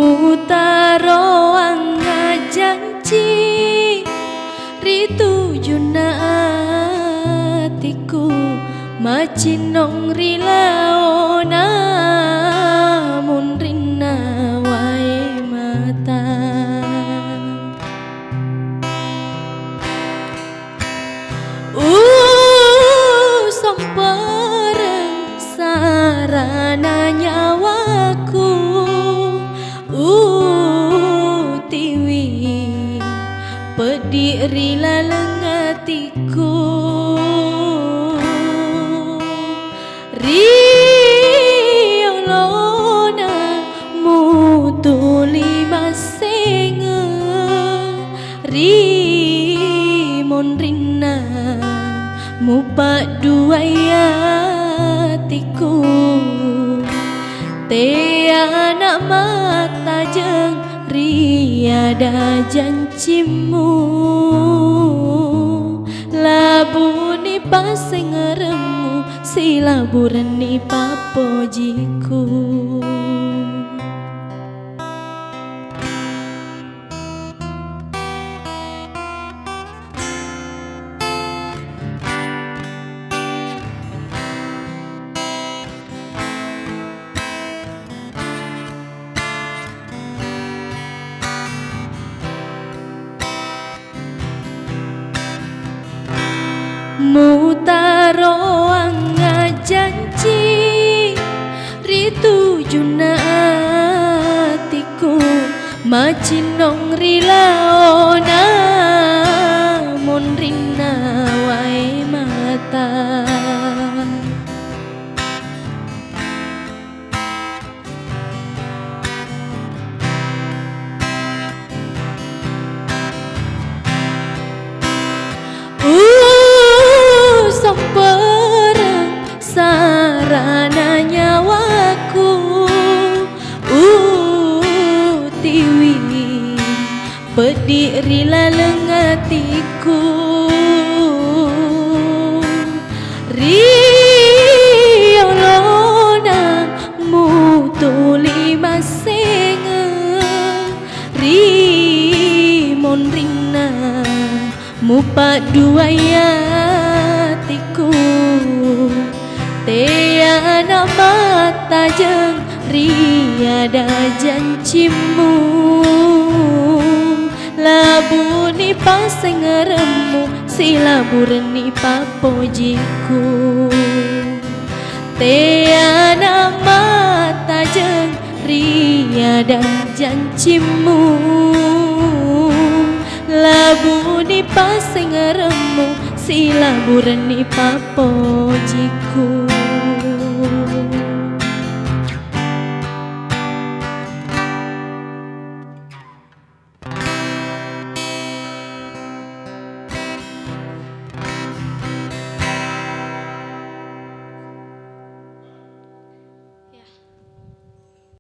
Mutaro anga janji ritujuna atiku macinong rilaona munrina wae mata sompereng sarana nyawaku tiwi pediri lalengatiku riolona mutuli masenga rimon rina mupak duayatiku te anak mata jeng riada janjimu labuni pasengeremu silabureni papojiku Mutaro anga janji ritujuna atiku macinong rilaona monrina wae mata sompereng sarana nyawaku tiwi pediri lalengatiku riolona mutuli masenga rimon rina mupak duayatiku teana mata jeng riada janjimu labuni pasengeremu silabureni papojiku teana mata jeng riada janjimu labuni pasengeremu silabureni papojiku